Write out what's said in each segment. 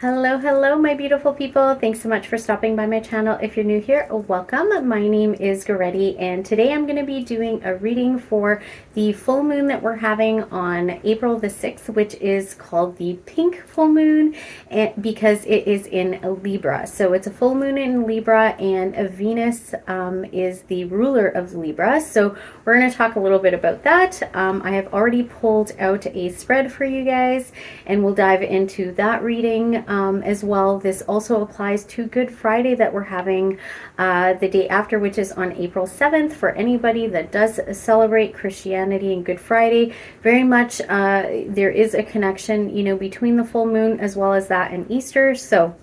Hello, hello, my beautiful people. Thanks so much for stopping by my channel. If you're new here, welcome. My name is Goretti, and today I'm going to be doing a reading for the full moon that we're having on April the 6th, which is called the pink full moon, and because it is in Libra. So it's a full moon in Libra, and Venus is the ruler of Libra. So we're going to talk a little bit about that. I have already pulled out a spread for you guys, and we'll dive into that reading as well. This also applies to Good Friday that we're having the day after, which is on April 7th. For anybody that does celebrate Christianity and Good Friday, very much there is a connection, between the full moon as well as that and Easter. So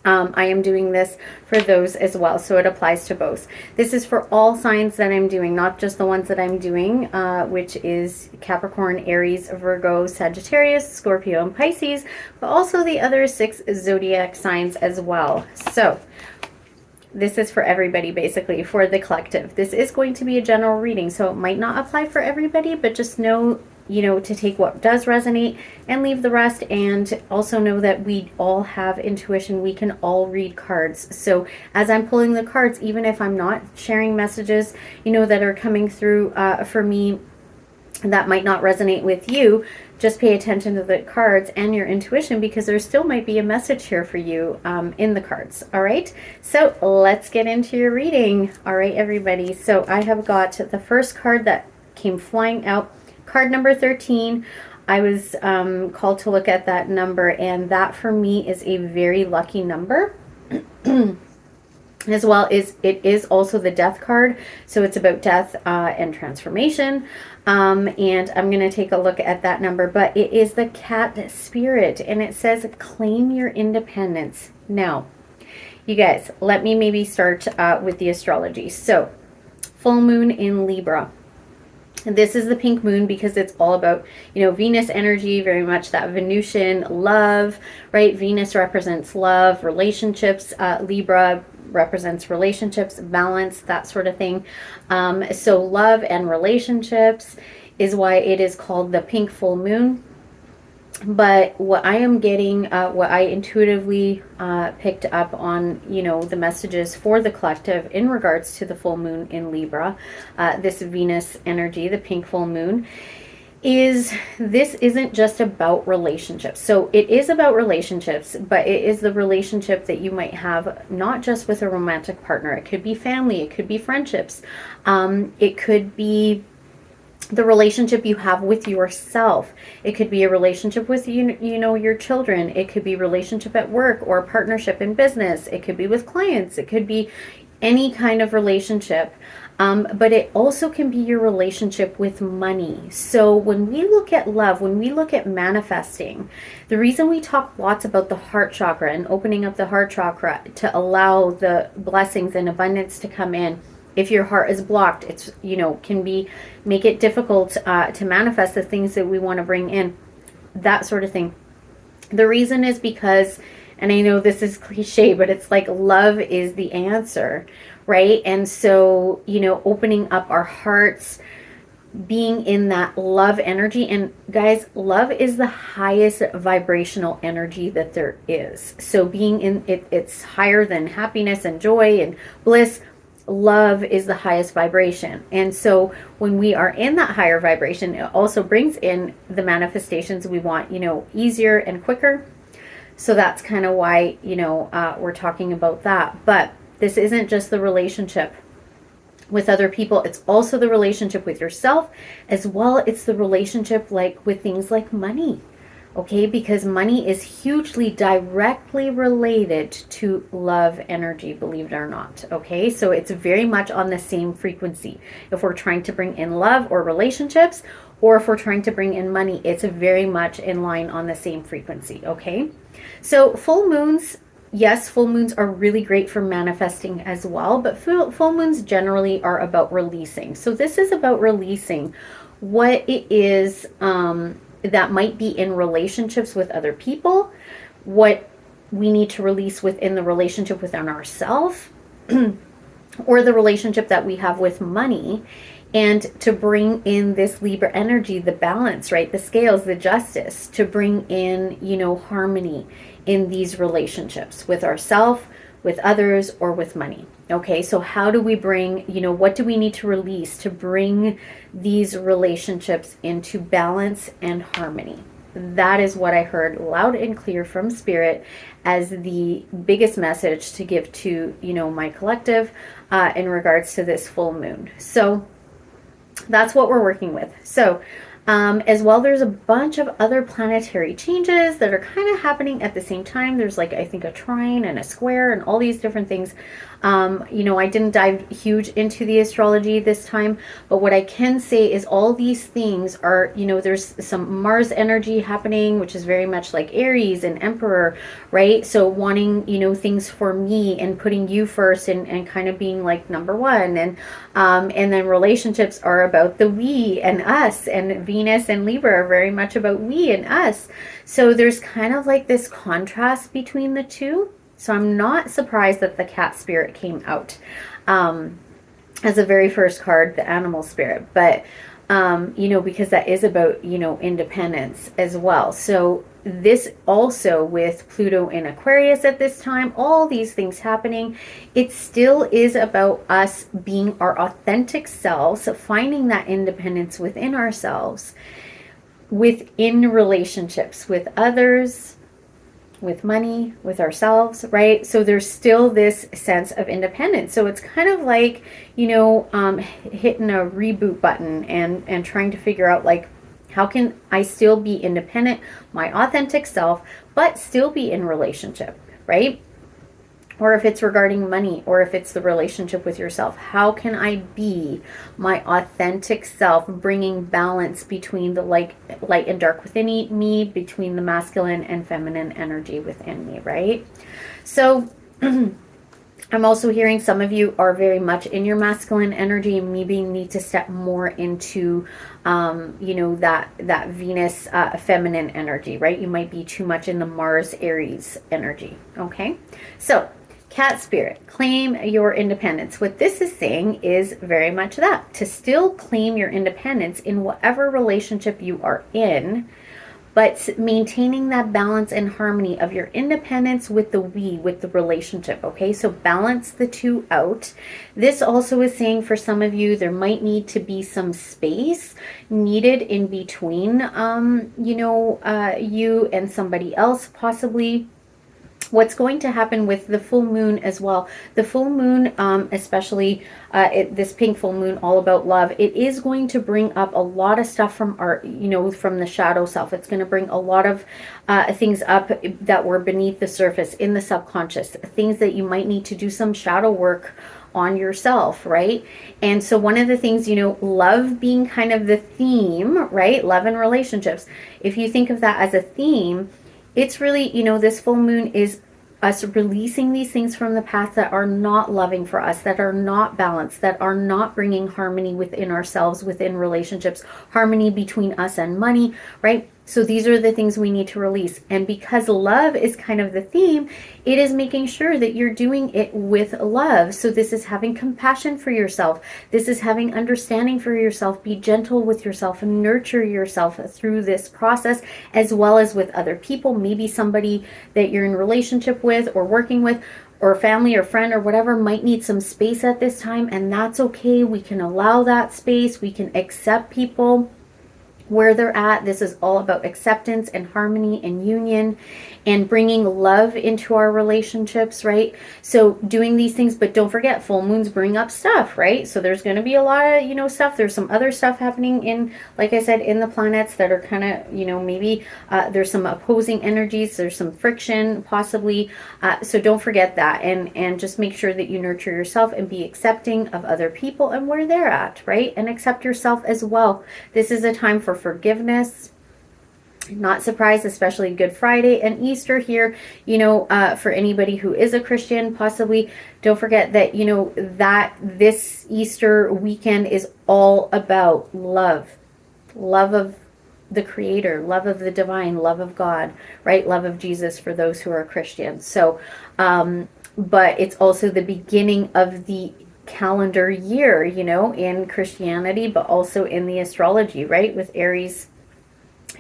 I am doing this for those as well, so it applies to both. This is for all signs that I'm doing, not just the ones that I'm doing, which is Capricorn, Aries, Virgo, Sagittarius, Scorpio, and Pisces, but also the other 6 zodiac signs as well. So this is for everybody, basically, for the collective. This is going to be a general reading, so it might not apply for everybody, but just know to take what does resonate and leave the rest. And also know that we all have intuition. We can all read cards. So as I'm pulling the cards, even if I'm not sharing messages, that are coming through for me that might not resonate with you, just pay attention to the cards and your intuition, because there still might be a message here for you in the cards. All right, so let's get into your reading. All right, everybody, so I have got the first card that came flying out, card number 13. I was called to look at that number, and that for me is a very lucky number. As well as it is also the death card, so it's about death and transformation, and I'm going to take a look at that number. But it is the cat spirit, and it says claim your independence. Now you guys, let me maybe start with the astrology. So full moon in Libra. This is the pink moon because it's all about, Venus energy, very much that Venusian love, right? Venus represents love, relationships. Libra represents relationships, balance, that sort of thing. So love and relationships is why it is called the pink full moon. But what I am getting, what I intuitively picked up on, the messages for the collective in regards to the full moon in Libra, this Venus energy, the pink full moon, is this isn't just about relationships. So it is about relationships, but it is the relationship that you might have not just with a romantic partner. It could be family, it could be friendships, it could be the relationship you have with yourself. It could be a relationship with your children. It could be relationship at work or partnership in business. It could be with clients. It could be any kind of relationship. But it also can be your relationship with money. So when we look at love, when we look at manifesting, the reason we talk lots about the heart chakra and opening up the heart chakra to allow the blessings and abundance to come in. If your heart is blocked, it's, can make it difficult to manifest the things that we want to bring in, that sort of thing. The reason is because, and I know this is cliche, but it's like love is the answer, right? And so, opening up our hearts, being in that love energy. And guys, love is the highest vibrational energy that there is. So being in it, it's higher than happiness and joy and bliss. Love is the highest vibration. And so when we are in that higher vibration, it also brings in the manifestations we want, easier and quicker. So that's kind of why, we're talking about that. But this isn't just the relationship with other people. It's also the relationship with yourself as well. It's the relationship with things like money. Okay, because money is hugely directly related to love energy, believe it or not. Okay, so it's very much on the same frequency. If we're trying to bring in love or relationships, or if we're trying to bring in money, it's very much in line on the same frequency. Okay, so full moons, yes, full moons are really great for manifesting as well, but full moons generally are about releasing. So this is about releasing what it is, that might be in relationships with other people, what we need to release within the relationship within ourselves, or the relationship that we have with money. and to bring in this Libra energy, the balance, right? The scales, the justice, to bring in, you know, harmony in these relationships with ourselves, with others, or with money. Okay, so how do we bring, you know, what do we need to release to bring these relationships into balance and harmony? That is what I heard loud and clear from Spirit as the biggest message to give to, you know, my collective in regards to this full moon. So that's what we're working with. So as well, there's a bunch of other planetary changes that are kind of happening at the same time. There's like, I think, a trine and a square and all these different things. You know, I didn't dive huge into the astrology this time, but what I can say is all these things are, you know, there's some Mars energy happening, which is very much like Aries and Emperor, right? So wanting, you know, things for me and putting you first and kind of being like number one. And then relationships are about the we and us, and Venus and Libra are very much about we and us. So there's kind of like this contrast between the two. So I'm not surprised that the cat spirit came out as a very first card, the animal spirit. But, you know, because that is about, you know, independence as well. So this also with Pluto in Aquarius at this time, all these things happening, it still is about us being our authentic selves, finding that independence within ourselves, within relationships with others, with money, with ourselves, right? So there's still this sense of independence. So it's kind of like, you know, hitting a reboot button and trying to figure out, like, how can I still be independent, my authentic self, but still be in relationship, right? Or if it's regarding money, or if it's the relationship with yourself, how can I be my authentic self, bringing balance between the light and dark within me, between the masculine and feminine energy within me, right? So I'm also hearing some of you are very much in your masculine energy and maybe need to step more into, you know, that Venus feminine energy, right? You might be too much in the Mars Aries energy, okay? So cat spirit, claim your independence. What this is saying is very much that, to still claim your independence in whatever relationship you are in, but maintaining that balance and harmony of your independence with the we, with the relationship, okay? So balance the two out. This also is saying for some of you, there might need to be some space needed in between, you know, you and somebody else possibly. What's going to happen with the full moon as well, the full moon, especially this pink full moon, all about love, it is going to bring up a lot of stuff from our, you know, from the shadow self. It's going to bring a lot of things up that were beneath the surface, in the subconscious, things that you might need to do some shadow work on yourself, right? And so one of the things, you know, love being kind of the theme, right? Love and relationships. If you think of that as a theme, it's really, you know, this full moon is us releasing these things from the past that are not loving for us, that are not balanced, that are not bringing harmony within ourselves, within relationships, harmony between us and money, right? So these are the things we need to release. And because love is kind of the theme, it is making sure that you're doing it with love. So this is having compassion for yourself. This is having understanding for yourself. Be gentle with yourself and nurture yourself through this process, as well as with other people, maybe somebody that you're in relationship with or working with, or family or friend or whatever, might need some space at this time. And that's okay. We can allow that space. We can accept people where they're at. This is all about acceptance and harmony and union and bringing love into our relationships, right? So doing these things, but don't forget, full moons bring up stuff, right? So there's going to be a lot of, you know, stuff. There's some other stuff happening in, like I said, in the planets that are kind of, you know, maybe there's some opposing energies. There's some friction possibly. So don't forget that, and just make sure that you nurture yourself and be accepting of other people and where they're at, right? And accept yourself as well. This is a time for forgiveness. Not surprised, especially Good Friday and Easter here, you know, for anybody who is a Christian, possibly. Don't forget that, you know, that this Easter weekend is all about love. Love of the Creator, love of the divine, love of God, right? Love of Jesus for those who are Christians. So, but it's also the beginning of the calendar year, you know, in Christianity, but also in the astrology, right? With Aries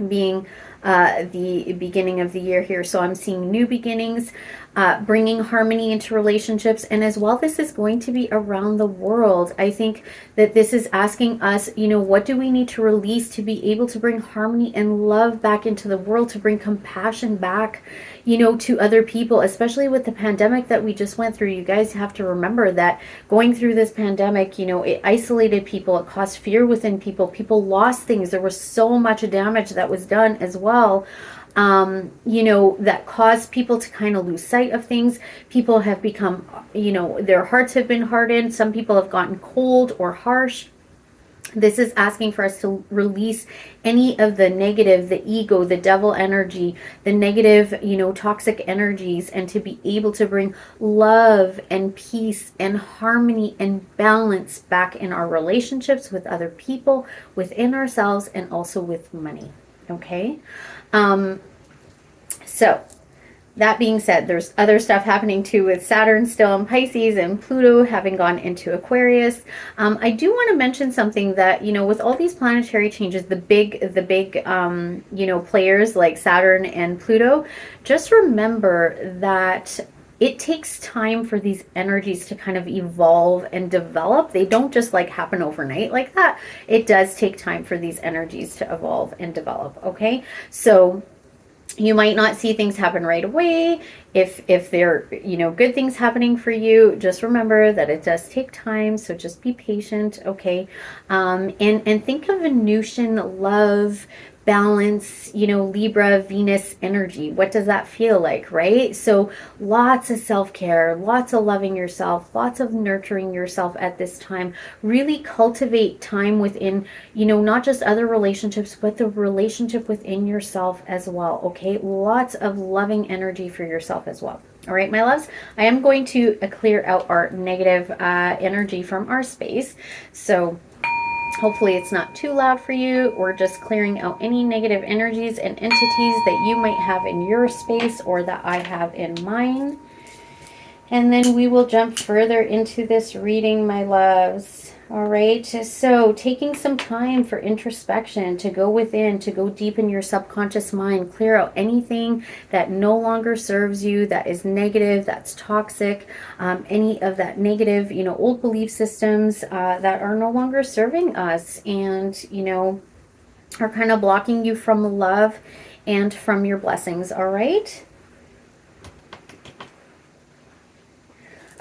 being the beginning of the year here. So I'm seeing new beginnings, bringing harmony into relationships. And as well, this is going to be around the world. I think that this is asking us, you know, what do we need to release to be able to bring harmony and love back into the world, to bring compassion back, you know, to other people, especially with the pandemic that we just went through. You guys have to remember that going through this pandemic, you know, it isolated people, it caused fear within people, people lost things. There was so much damage that was done as well, you know, that caused people to kind of lose sight of things. People have become, you know, their hearts have been hardened. Some people have gotten cold or harsh. This is asking for us to release any of the negative, the ego, the devil energy, the negative, you know, toxic energies, and to be able to bring love and peace and harmony and balance back in our relationships with other people, within ourselves, and also with money. Okay. So that being said, there's other stuff happening too with Saturn still in Pisces and Pluto having gone into Aquarius. I do want to mention something that, you know, with all these planetary changes, the big, you know, players like Saturn and Pluto, just remember that it takes time for these energies to kind of evolve and develop. They don't just like happen overnight like that. It does take time for these energies to evolve and develop. Okay. So you might not see things happen right away. If they're, you know, good things happening for you, just remember that it does take time. So just be patient. Okay. And think of Venusian love, balance, you know, Libra, Venus energy. What does that feel like, right? So lots of self-care, lots of loving yourself, lots of nurturing yourself at this time. Really cultivate time within, you know, not just other relationships, but the relationship within yourself as well. Okay. Lots of loving energy for yourself as well. All right, my loves, I am going to clear out our negative energy from our space. So hopefully it's not too loud for you. We're just clearing out any negative energies and entities that you might have in your space or that I have in mine. And then we will jump further into this reading, my loves. All right, so taking some time for introspection, to go within, to go deep in your subconscious mind, clear out anything that no longer serves you, that is negative, that's toxic, any of that negative, you know, old belief systems that are no longer serving us and, you know, are kind of blocking you from love and from your blessings. All right.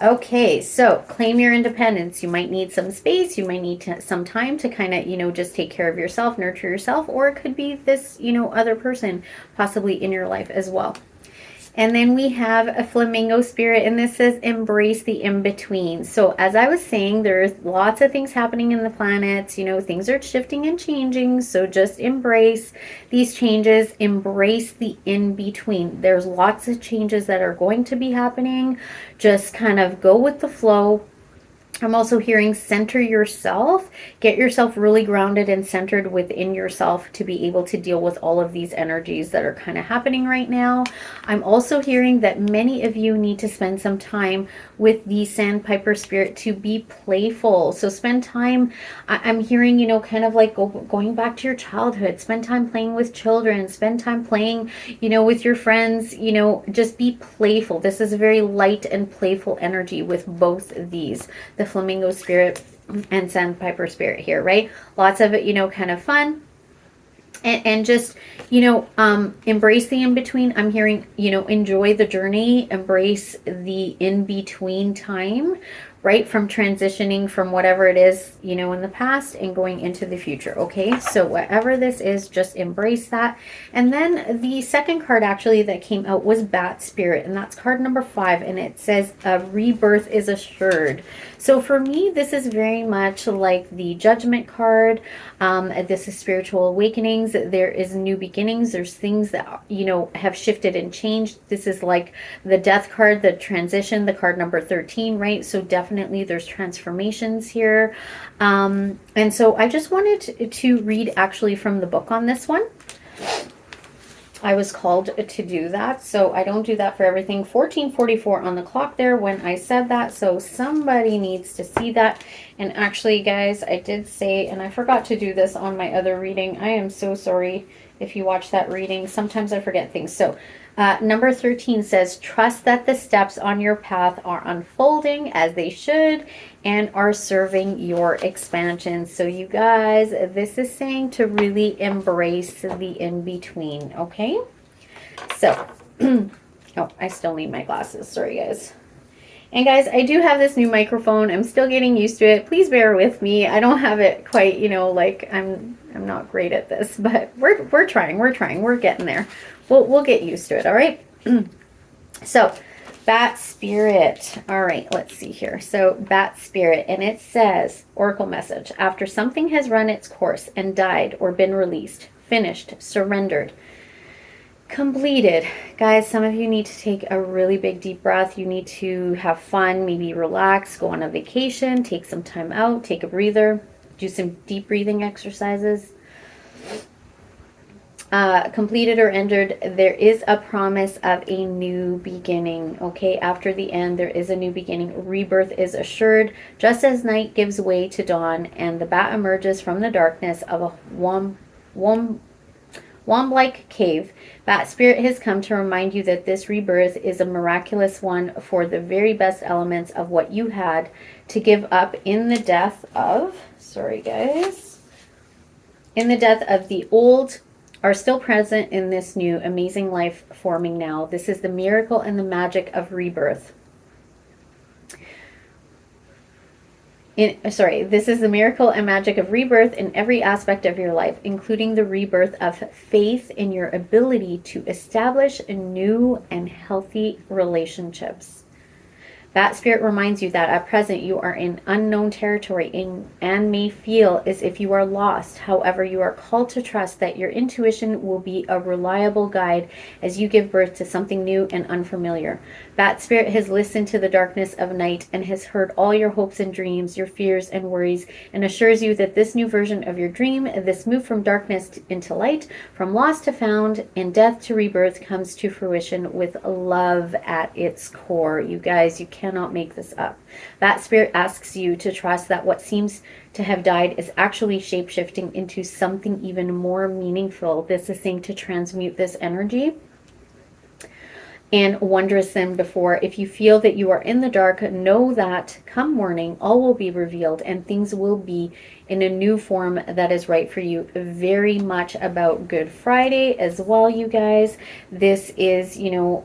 Okay, so claim your independence. You might need some space. You might need some time to kind of, you know, just take care of yourself, nurture yourself, or it could be this, you know, other person possibly in your life as well. And then we have a flamingo spirit, and this says embrace the in-between. So as I was saying, there's lots of things happening in the planets, you know, things are shifting and changing. So just embrace these changes, embrace the in-between. There's lots of changes that are going to be happening. Just kind of go with the flow. I'm also hearing center yourself, get yourself really grounded and centered within yourself to be able to deal with all of these energies that are kind of happening right now. I'm also hearing that many of you need to spend some time with the Sandpiper spirit to be playful. So spend time, I'm hearing, you know, kind of like going back to your childhood, spend time playing with children, spend time playing, you know, with your friends, you know, just be playful. This is a very light and playful energy with both of these. The flamingo spirit and Sandpiper spirit here, right? Lots of it, you know, kind of fun. And just, you know, embrace the in-between. I'm hearing, you know, enjoy the journey, embrace the in-between time, right? From transitioning from whatever it is, you know, in the past and going into the future. Okay. So whatever this is, just embrace that. And then the second card actually that came out was Bat Spirit. And that's card number 5. And it says rebirth is assured. So for me, this is very much like the Judgment card. This is spiritual awakenings. There is new beginnings. There's things that, you know, have shifted and changed. This is like the Death card, the transition, the card number 13, right? So definitely there's transformations here. And so I just wanted to read actually from the book on this one. I was called to do that. So I don't do that for everything. 14:44 on the clock there when I said that. So somebody needs to see that. And actually, guys, I did say, and I forgot to do this on my other reading. I am so sorry if you watch that reading. Sometimes I forget things. So number 13 says, trust that the steps on your path are unfolding as they should and are serving your expansion. So you guys, this is saying to really embrace the in-between, okay? So, oh, I still need my glasses. Sorry, guys. And guys, I do have this new microphone. I'm still getting used to it. Please bear with me. I don't have it quite, you know, like I'm not great at this, but we're trying. We're getting there. We'll get used to it, all right? So, Bat Spirit. All right, let's see here. So, Bat Spirit, and it says, Oracle message, after something has run its course and died or been released, finished, surrendered, completed. Guys, some of you need to take a really big deep breath. You need to have fun, maybe relax, go on a vacation, take some time out, take a breather, do some deep breathing exercises. Completed or ended, there is a promise of a new beginning, okay? After the end, there is a new beginning. Rebirth is assured, just as night gives way to dawn, and the bat emerges from the darkness of a womb-like cave. Bat Spirit has come to remind you that this rebirth is a miraculous one for the very best elements of what you had to give up in the death of, sorry guys, in the death of the old, are still present in this new amazing life forming now. This is the miracle and the magic of rebirth. This is the miracle and magic of rebirth in every aspect of your life, including the rebirth of faith in your ability to establish new and healthy relationships. Bat Spirit reminds you that at present you are in unknown territory and may feel as if you are lost. However, you are called to trust that your intuition will be a reliable guide as you give birth to something new and unfamiliar. Bat Spirit has listened to the darkness of night and has heard all your hopes and dreams, your fears and worries, and assures you that this new version of your dream, this move from darkness into light, from lost to found, and death to rebirth, comes to fruition with love at its core. You guys, you cannot make this up. Bat Spirit asks you to trust that what seems to have died is actually shape-shifting into something even more meaningful. This is saying to transmute this energy and wondrous than before. If you feel that you are in the dark, know that come morning, all will be revealed and things will be in a new form that is right for you. Very much about Good Friday as well, you guys. This is, you know,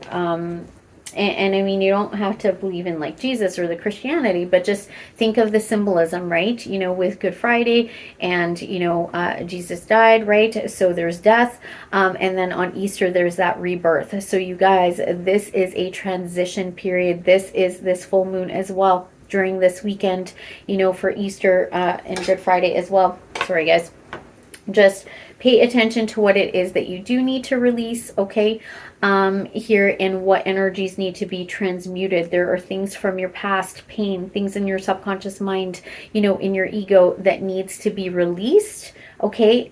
and I mean, you don't have to believe in like Jesus or the Christianity, but just think of the symbolism, right? You know, with Good Friday and, you know, Jesus died, right? So there's death. And then on Easter, there's that rebirth. So you guys, this is a transition period. This is this full moon as well during this weekend, you know, for Easter and Good Friday as well. Sorry, guys. Just pay attention to what it is that you do need to release, okay? Here, and what energies need to be transmuted. There are things from your past, pain, things in your subconscious mind, you know, in your ego that needs to be released, okay?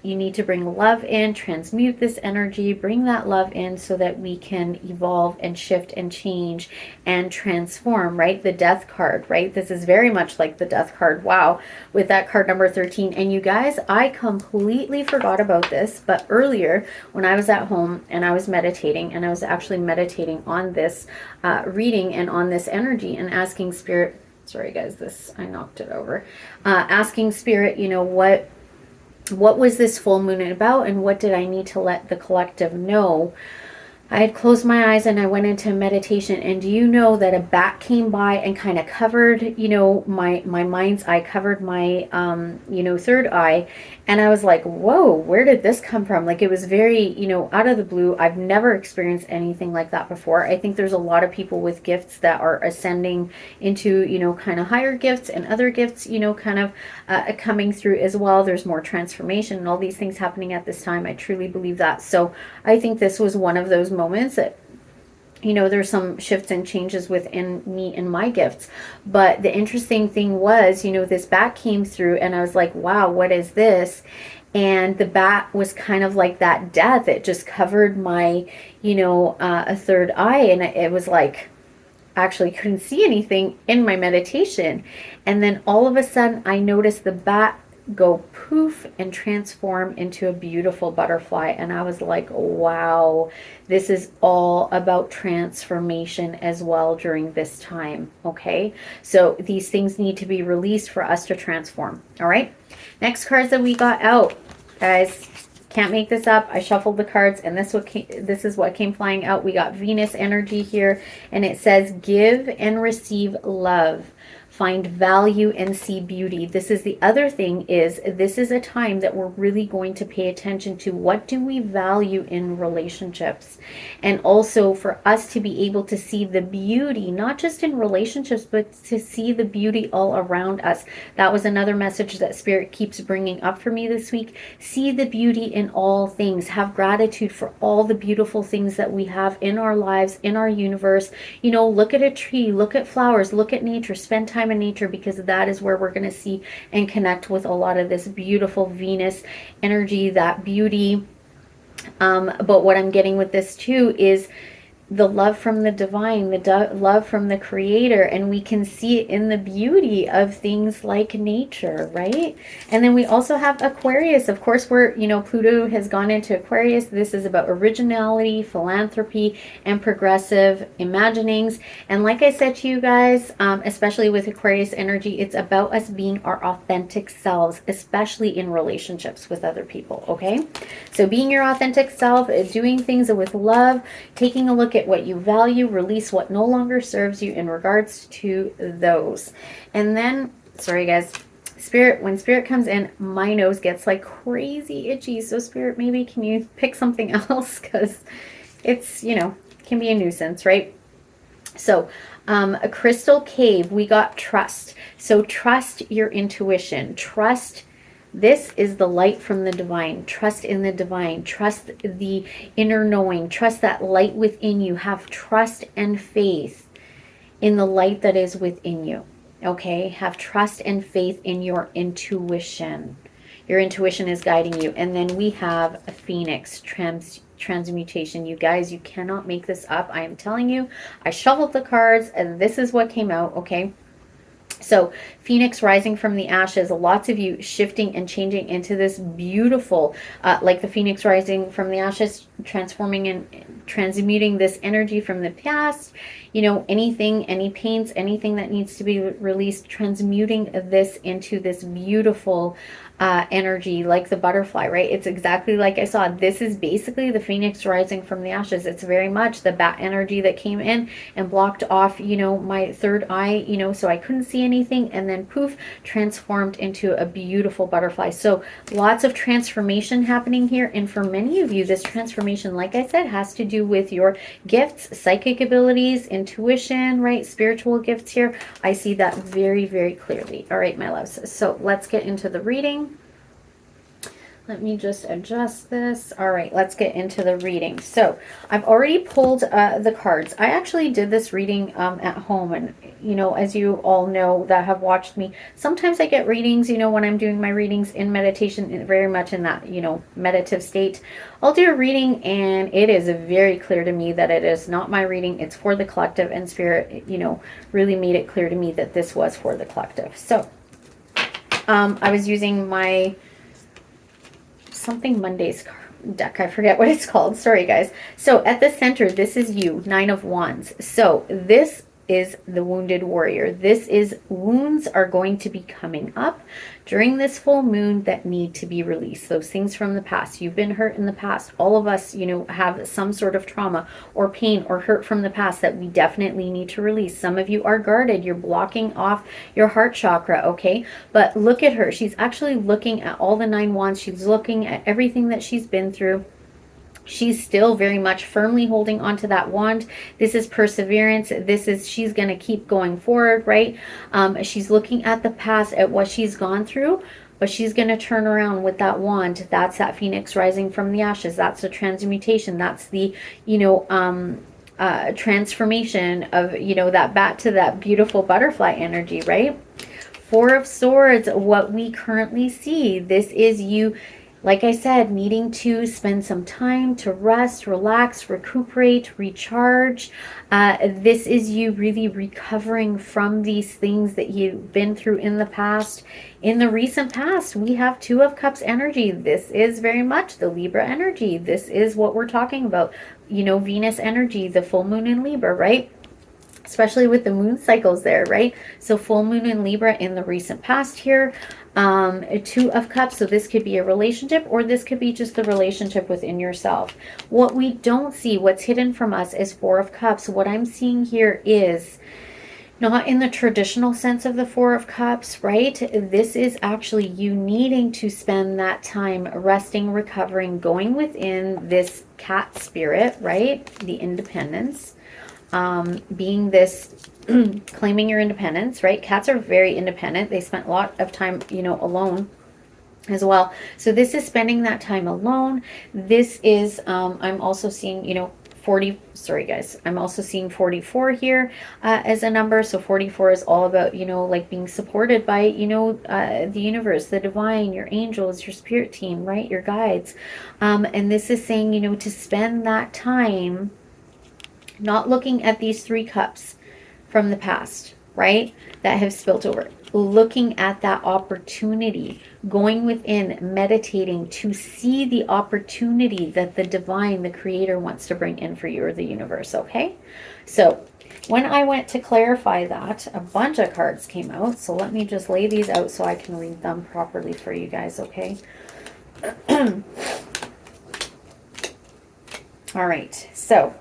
You need to bring love in, transmute this energy, bring that love in so that we can evolve and shift and change and transform, right? The death card, right? This is very much like the death card. Wow. With that card number 13. And you guys, I completely forgot about this, but earlier when I was at home and I was meditating, and I was actually meditating on this reading and on this energy and asking Spirit, sorry guys, I knocked it over, asking Spirit, you know, what was this full moon about and what did I need to let the collective know? I had closed my eyes and I went into meditation, and do you know that a bat came by and kind of covered, you know, my mind's eye, covered my, you know, third eye. And I was like, whoa, where did this come from? Like, it was very, you know, out of the blue. I've never experienced anything like that before. I think there's a lot of people with gifts that are ascending into, you know, kind of higher gifts, and other gifts, you know, kind of coming through as well. There's more transformation and all these things happening at this time. I truly believe that. So I think this was one of those moments that, you know, there's some shifts and changes within me and my gifts. But the interesting thing was, you know, this bat came through and I was like, wow, what is this? And the bat was kind of like that death. It just covered my, a third eye. And it was like, actually couldn't see anything in my meditation. And then all of a sudden I noticed the bat go poof and transform into a beautiful butterfly. And I was like, wow, this is all about transformation as well during this time. Okay, so these things need to be released for us to transform. All right, next cards that we got out, guys, can't make this up. I shuffled the cards, and this is what came flying out. We got Venus energy here, and it says give and receive love. Find value and see beauty. This is the other thing, is this is a time that we're really going to pay attention to what do we value in relationships, and also for us to be able to see the beauty, not just in relationships, but to see the beauty all around us. That was another message that Spirit keeps bringing up for me this week. See the beauty in all things. Have gratitude for all the beautiful things that we have in our lives, in our universe. Look at a tree, look at flowers, look at nature, spend time in nature, because that is where we're going to see and connect with a lot of this beautiful Venus energy, that beauty. But what I'm getting with this too is the love from the divine, the love from the creator, and we can see it in the beauty of things like nature, right? And then we also have Aquarius. Of course, Pluto has gone into Aquarius. This is about originality, philanthropy, and progressive imaginings. And like I said to you guys, especially with Aquarius energy, it's about us being our authentic selves, especially in relationships with other people, okay? So being your authentic self, doing things with love, taking a look at what you value, release what no longer serves you in regards to those. And then, sorry guys, when Spirit comes in, my nose gets like crazy itchy. So Spirit, maybe can you pick something else? Because it's, can be a nuisance, right? So a crystal cave, we got trust. So trust your intuition. Trust. This is the light from the divine. Trust in the divine. Trust the inner knowing. Trust that light within you. Have trust and faith in the light that is within you. Okay? Have trust and faith in your intuition. Your intuition is guiding you. And then we have a phoenix, transmutation. You guys, you cannot make this up. I am telling you. I shuffled the cards and this is what came out. Okay? So Phoenix rising from the ashes, lots of you shifting and changing into this beautiful, like the Phoenix rising from the ashes, transforming and transmuting this energy from the past, anything, any pains, anything that needs to be released, transmuting this into this beautiful energy, like the butterfly, right? It's exactly like I saw. This is basically the Phoenix rising from the ashes. It's very much the bat energy that came in and blocked off, my third eye, so I couldn't see anything, and then poof, transformed into a beautiful butterfly. So lots of transformation happening here. And for many of you, this transformation, like I said, has to do with your gifts, psychic abilities, intuition, right? Spiritual gifts here. I see that very, very clearly. All right, my loves. So let's get into the reading. Let me just adjust this. All right, let's get into the reading. So I've already pulled the cards. I actually did this reading at home. And, as you all know that have watched me, sometimes I get readings, when I'm doing my readings in meditation, very much in that, meditative state. I'll do a reading and it is very clear to me that it is not my reading. It's for the collective, and Spirit, really made it clear to me that this was for the collective. So I was using my something Mondays deck. I forget what it's called. Sorry, guys. So at the center, this is you, 9 of Wands. So this is the wounded warrior. This is wounds are going to be coming up during this full moon that need to be released. Those things from the past. You've been hurt in the past. All of us, have some sort of trauma or pain or hurt from the past that we definitely need to release. Some of you are guarded. You're blocking off your heart chakra, okay? But look at her. She's actually looking at all the 9 wands. She's looking at everything that she's been through. She's still very much firmly holding on to that wand. This is perseverance. She's going to keep going forward, right? She's looking at the past, at what she's gone through, but she's going to turn around with that wand. That's that Phoenix rising from the ashes. That's the transmutation. That's the, transformation of, that bat to that beautiful butterfly energy, right? 4 of Swords, what we currently see. This is you Like I said, needing to spend some time to rest, relax, recuperate, recharge. This is you really recovering from these things that you've been through in the past. In the recent past, we have Two of Cups energy. This is very much the Libra energy. This is what we're talking about. You know, Venus energy, the full moon in Libra, right? Especially with the moon cycles there, right? So full moon in Libra in the recent past here. Two of Cups, so this could be a relationship, or this could be just the relationship within yourself. What we don't see, what's hidden from us, is Four of Cups. What I'm seeing here is not in the traditional sense of the Four of Cups, right? This is actually you needing to spend that time resting, recovering, going within this cat spirit, right? The independence. Being this claiming your independence, right? Cats are very independent. They spent a lot of time, you know, alone as well. So this is spending that time alone. This is, I'm also seeing, you know, 40, sorry guys, I'm also seeing 44 here as a number. So 44 is all about, you know, like being supported by, you know, the universe, the divine, your angels, your spirit team, right? Your guides. And this is saying, you know, to spend that time not looking at these three cups from the past, right, that have spilt over, looking at that opportunity, going within, meditating to see the opportunity that the divine, the creator, wants to bring in for you, or the universe. Okay, so when I went to clarify that, a bunch of cards came out. So let me just lay these out so I can read them properly for you guys. Okay. All right, so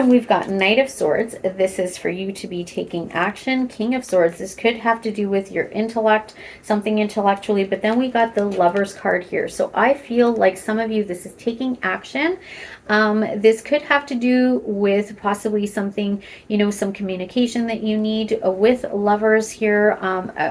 we've got Knight of Swords. This is for you to be taking action. King of Swords. This could have to do with your intellect, something intellectually, but then we got the Lover's card here. So I feel like some of you, this is taking action. This could have to do with possibly something, you know, some communication that you need with lovers here,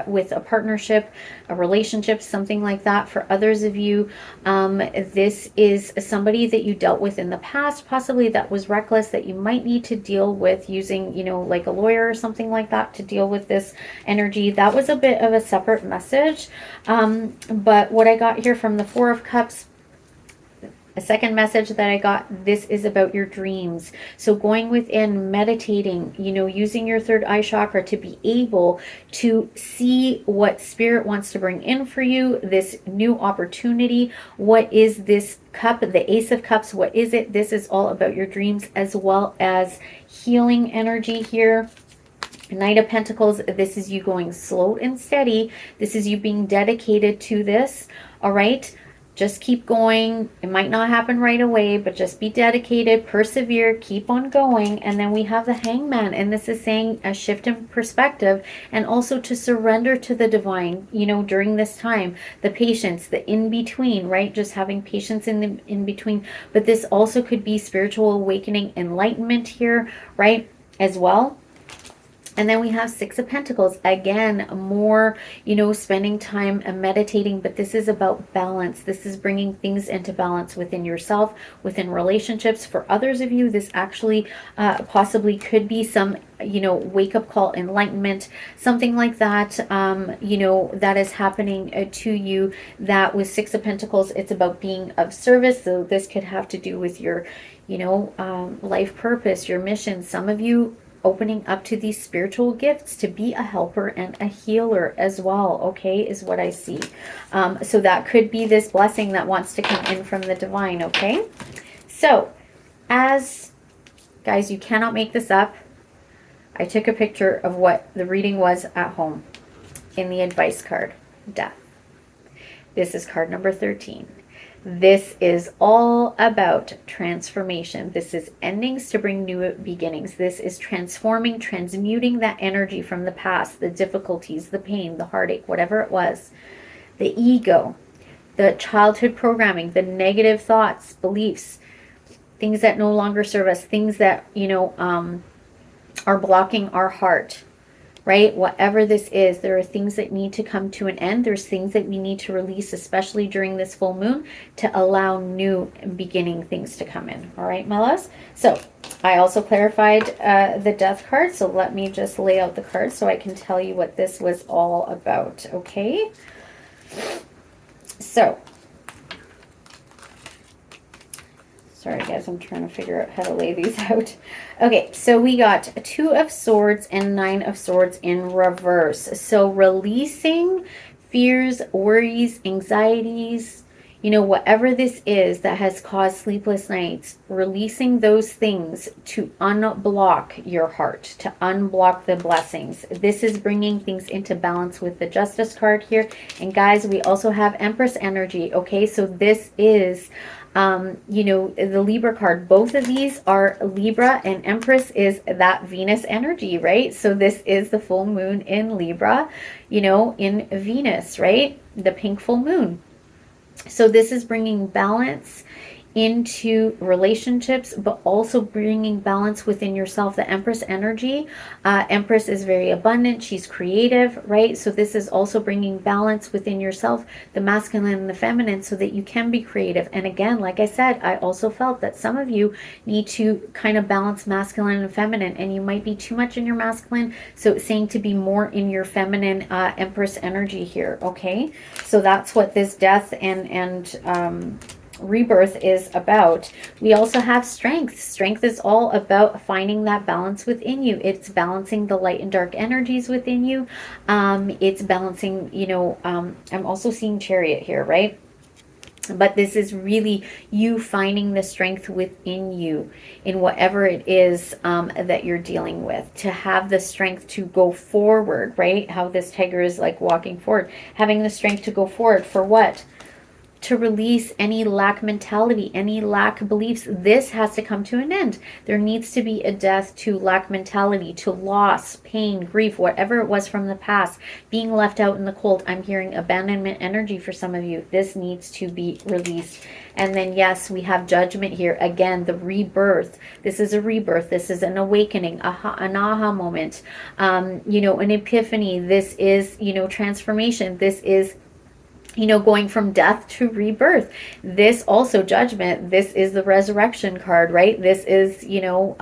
with a partnership, a relationship, something like that. For others of you, this is somebody that you dealt with in the past, possibly that was reckless, that you might need to deal with using, you know, like a lawyer or something like that to deal with this energy. That was a bit of a separate message. But what I got here from the Four of Cups, a second message that I got, this is about your dreams. So going within, meditating, you know, using your third eye chakra to be able to see what spirit wants to bring in for you, this new opportunity. What is this cup, the Ace of Cups? What is it? This is all about your dreams, as well as healing energy here. Knight of Pentacles, this is you going slow and steady. This is you being dedicated to this. All right. Just keep going. It might not happen right away, but just be dedicated, persevere, keep on going. And then we have the Hangman, and this is saying a shift in perspective, and also to surrender to the divine, you know, during this time. The patience, the in-between, right? Just having patience in the in-between. But this also could be spiritual awakening, enlightenment here, right? As well. And then we have Six of Pentacles. Again, more, you know, spending time and meditating, but this is about balance. This is bringing things into balance within yourself, within relationships. For others of you, this actually possibly could be some, you know, wake-up call, enlightenment, something like that, you know, that is happening to you. That with Six of Pentacles, it's about being of service. So this could have to do with your, you know, life purpose, your mission. Some of you opening up to these spiritual gifts to be a helper and a healer as well, okay, is what I see. So that could be this blessing that wants to come in from the divine, okay? So, as, guys, you cannot make this up. I took a picture of what the reading was at home in the advice card, Death. This is card number 13. This is all about transformation. This is endings to bring new beginnings. This is transforming, transmuting that energy from the past, the difficulties, the pain, the heartache, whatever it was, the ego, the childhood programming, the negative thoughts, beliefs, things that no longer serve us, things that, you know, are blocking our heart. Right? Whatever this is, there are things that need to come to an end. There's things that we need to release, especially during this full moon, to allow new beginning things to come in. All right, my loves? So I also clarified the Death card. So let me just lay out the cards so I can tell you what this was all about. Okay? So Sorry, guys, I'm trying to figure out how to lay these out. Okay, so we got 2 of Swords and 9 of Swords in reverse. So releasing fears, worries, anxieties, you know, whatever this is that has caused sleepless nights, releasing those things to unblock your heart, to unblock the blessings. This is bringing things into balance with the Justice card here. And guys, we also have Empress energy. Okay, so this is you know, the Libra card. Both of these are Libra, and Empress is that Venus energy, right? So this is the full moon in Libra, you know, in Venus, right? The pink full moon. So this is bringing balance into relationships, but also bringing balance within yourself. The Empress energy, Empress is very abundant, she's creative, right? So this is also bringing balance within yourself, the masculine and the feminine, so that you can be creative. And again, like I said, I also felt that some of you need to kind of balance masculine and feminine, and you might be too much in your masculine, so it's saying to be more in your feminine, Empress energy here. Okay, so that's what this death and rebirth is about. We also have strength. Strength is all about finding that balance within you. It's balancing the light and dark energies within you. It's balancing, you know, I'm also seeing Chariot here, right? But this is really you finding the strength within you in whatever it is that you're dealing with, to have the strength to go forward, right? How this tiger is like walking forward, having the strength to go forward for what? To release any lack mentality, any lack beliefs. This has to come to an end. There needs to be a death to lack mentality, to loss, pain, grief, whatever it was from the past, being left out in the cold. I'm hearing abandonment energy for some of you. This needs to be released. And then, yes, we have Judgment here. Again, the rebirth. This is a rebirth. This is an awakening, an aha moment, you know, an epiphany. This is, you know, transformation. This is, you know, going from death to rebirth. This also Judgment. This is the resurrection card, right? This is, you know,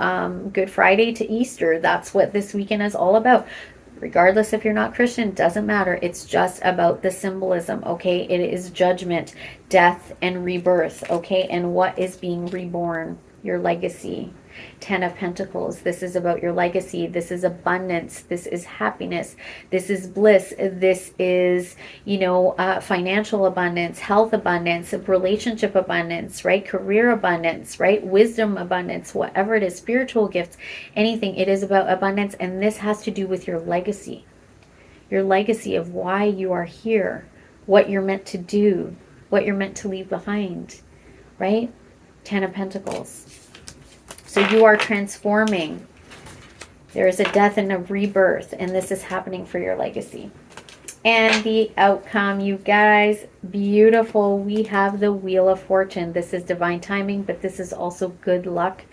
Good Friday to Easter. That's what this weekend is all about. Regardless if you're not Christian, doesn't matter. It's just about the symbolism, okay? It is Judgment, death, and rebirth, okay? And what is being reborn? Your legacy. 10 of Pentacles. This is about your legacy. This is abundance. This is happiness. This is bliss. This is, you know, financial abundance, health abundance, relationship abundance, right? Career abundance, right? Wisdom abundance, whatever it is, spiritual gifts, anything. It is about abundance. And this has to do with your legacy of why you are here, what you're meant to do, what you're meant to leave behind, right? 10 of Pentacles. So you are transforming. There is a death and a rebirth, and this is happening for your legacy. And the outcome, you guys, beautiful. We have the Wheel of Fortune. This is divine timing, but this is also good luck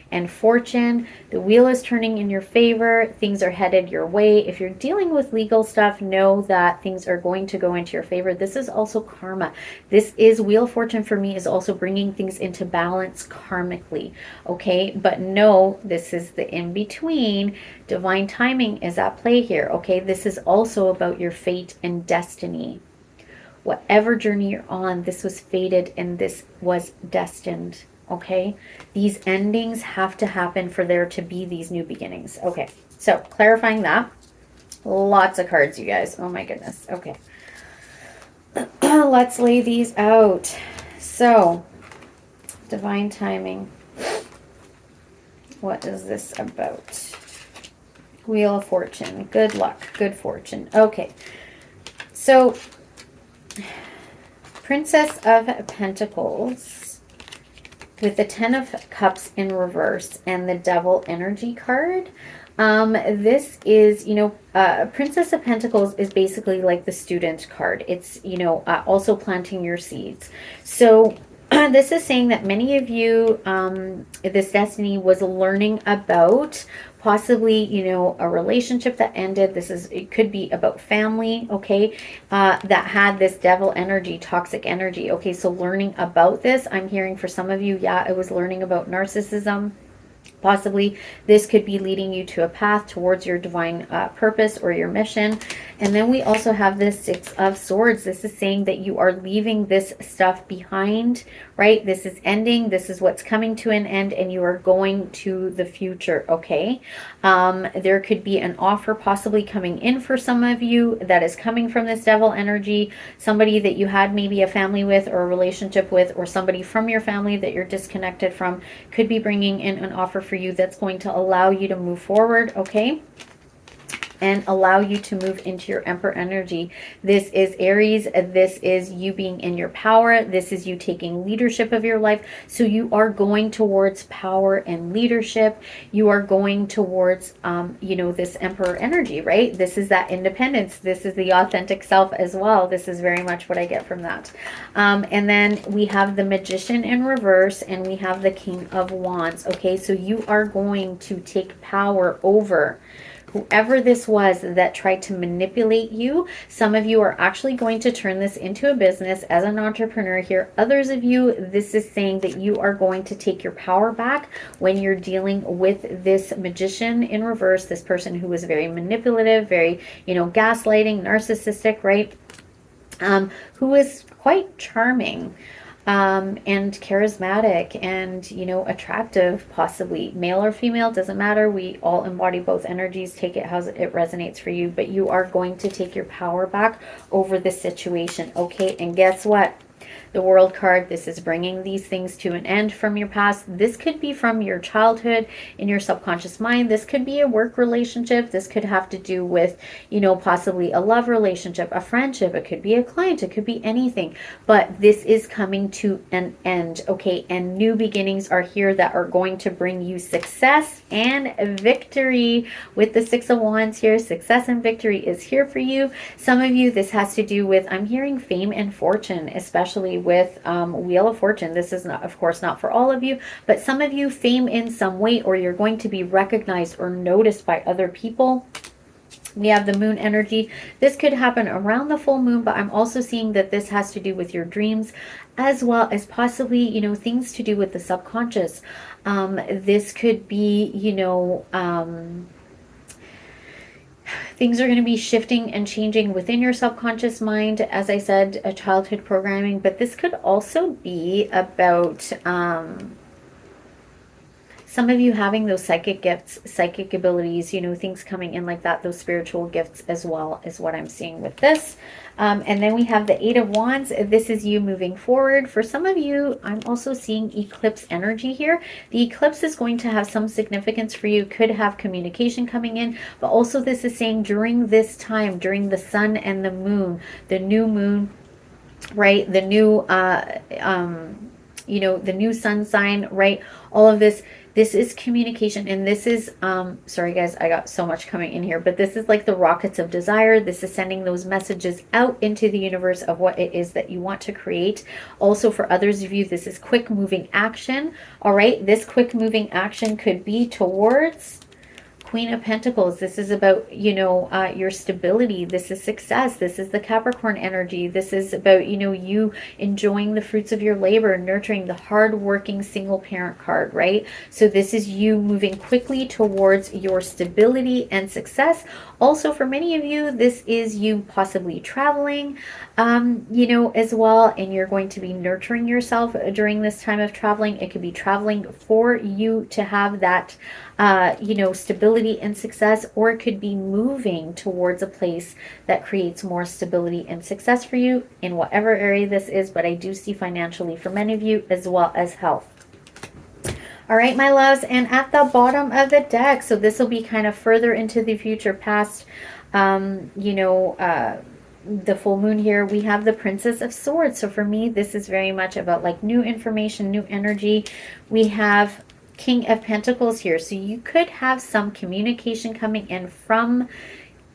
and fortune. The wheel is turning in your favor. Things are headed your way. If you're dealing with legal stuff, know that things are going to go into your favor. This is also karma. This is Wheel of Fortune for me is also bringing things into balance karmically. Okay, but no, this is the in-between. Divine timing is at play here. Okay, this is also about your fate and destiny. Whatever journey you're on, this was fated and this was destined. Okay, these endings have to happen for there to be these new beginnings. Okay, so clarifying that. Lots of cards, you guys. Oh my goodness. Okay, let's lay these out. So, divine timing. What is this about? Wheel of Fortune. Good luck. Good fortune. Okay, so Princess of Pentacles with the 10 of Cups in reverse and the Devil energy card. This is, you know, Princess of Pentacles is basically like the student card. It's, you know, also planting your seeds. So this is saying that many of you, this destiny was learning about possibly, you know, a relationship that ended. It could be about family, okay, that had this devil energy, toxic energy. Okay, so learning about this, I'm hearing for some of you, yeah, it was learning about narcissism, Possibly this could be leading you to a path towards your divine purpose or your mission. And then we also have this Six of Swords. This is saying that you are leaving this stuff behind, right? This is ending. This is what's coming to an end, and you are going to the future, okay? There could be an offer possibly coming in for some of you that is coming from this devil energy. Somebody that you had maybe a family with or a relationship with, or somebody from your family that you're disconnected from, could be bringing in an offer for you that's going to allow you to move forward, okay? And allow you to move into your Emperor energy. This is Aries. This is you being in your power. This is you taking leadership of your life. So you are going towards power and leadership. You are going towards, you know, this Emperor energy, right? This is that independence. This is the authentic self as well. This is very much what I get from that. And then we have the Magician in reverse, and we have the King of Wands. Okay, so you are going to take power over whoever this was that tried to manipulate you. Some of you are actually going to turn this into a business as an entrepreneur here. Others of you, this is saying that you are going to take your power back when you're dealing with this Magician in reverse, this person who was very manipulative, very, you know, gaslighting, narcissistic, right? Who is quite charming. And charismatic and, you know, attractive, possibly male or female, doesn't matter. We all embody both energies. Take it how it resonates for you, but you are going to take your power back over this situation. Okay. And guess what? The World card, this is bringing these things to an end from your past. This could be from your childhood in your subconscious mind. This could be a work relationship. This could have to do with, you know, possibly a love relationship, a friendship. It could be a client. It could be anything. But this is coming to an end, okay? And new beginnings are here that are going to bring you success and victory. With the Six of Wands here, success and victory is here for you. Some of you, this has to do with, I'm hearing fame and fortune, especially with Wheel of Fortune. This is not, of course, not for all of you, but some of you, fame in some way, or you're going to be recognized or noticed by other people. We have the Moon energy. This could happen around the full moon, but I'm also seeing that this has to do with your dreams, as well as possibly, you know, things to do with the subconscious. This could be, you know, things are going to be shifting and changing within your subconscious mind. As I said, a childhood programming, but this could also be about some of you having those psychic gifts, psychic abilities, you know, things coming in like that, those spiritual gifts as well is what I'm seeing with this. And then we have the Eight of Wands. This is you moving forward. For some of you, I'm also seeing eclipse energy here. The eclipse is going to have some significance for you, could have communication coming in, but also this is saying during this time, during the sun and the moon, the new moon, right? The new, you know, the new sun sign, right? All of this. This is communication, and this is, sorry guys, I got so much coming in here, but this is like the rockets of desire. This is sending those messages out into the universe of what it is that you want to create. Also for others of you, this is quick moving action. All right, this quick moving action could be towards Queen of Pentacles. This is about, you know, your stability. This is success. This is the Capricorn energy. This is about, you know, you enjoying the fruits of your labor, nurturing the hardworking single parent card, right? So this is you moving quickly towards your stability and success. Also, for many of you, this is you possibly traveling, you know, as well, and you're going to be nurturing yourself during this time of traveling. It could be traveling for you to have that, you know, stability and success, or it could be moving towards a place that creates more stability and success for you in whatever area this is, but I do see financially for many of you, as well as health. All right, my loves, and at the bottom of the deck, so this will be kind of further into the future past, you know, the full moon here, we have the Princess of Swords. So for me, this is very much about like new information, new energy. We have King of Pentacles here. So you could have some communication coming in from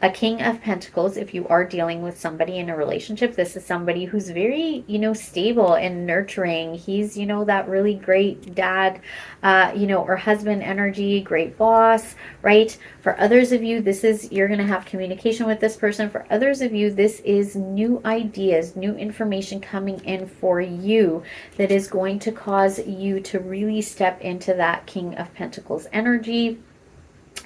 A King of Pentacles, if you are dealing with somebody in a relationship, this is somebody who's very, stable and nurturing. He's, that really great dad, or husband energy, great boss, right? For others of you, this is, you're going to have communication with this person. For others of you, this is new ideas, new information coming in for you that is going to cause you to really step into that King of Pentacles energy,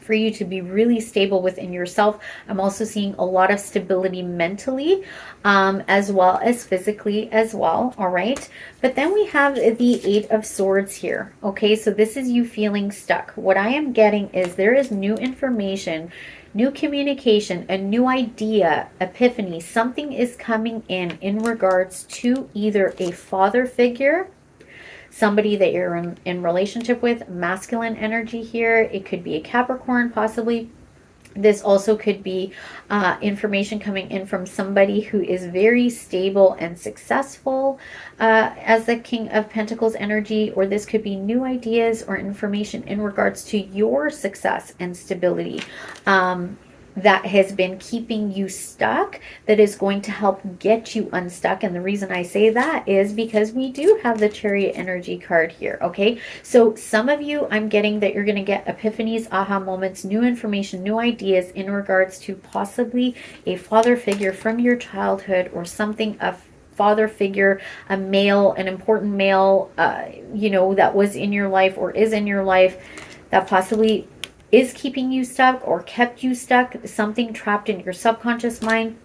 for you to be really stable within yourself. I'm also seeing a lot of stability mentally, as well as physically as well. All right. But then we have the Eight of Swords here. Okay. So this is you feeling stuck. What I am getting is there is new information, new communication, a new idea, epiphany. Something is coming in regards to either a father figure, somebody that you're in relationship with, masculine energy here. It could be a Capricorn, possibly. This also could be information coming in from somebody who is very stable and successful as the King of Pentacles energy, or this could be new ideas or information in regards to your success and stability. That has been keeping you stuck, that is going to help get you unstuck. And the reason I say that is because we do have the Chariot energy card here. Okay, so some of you, I'm getting that you're going to get epiphanies, aha moments, new information, new ideas in regards to possibly a father figure from your childhood, or something, a father figure, a male, an important male, that was in your life or is in your life, that possibly is keeping you stuck or kept you stuck, something trapped in your subconscious mind.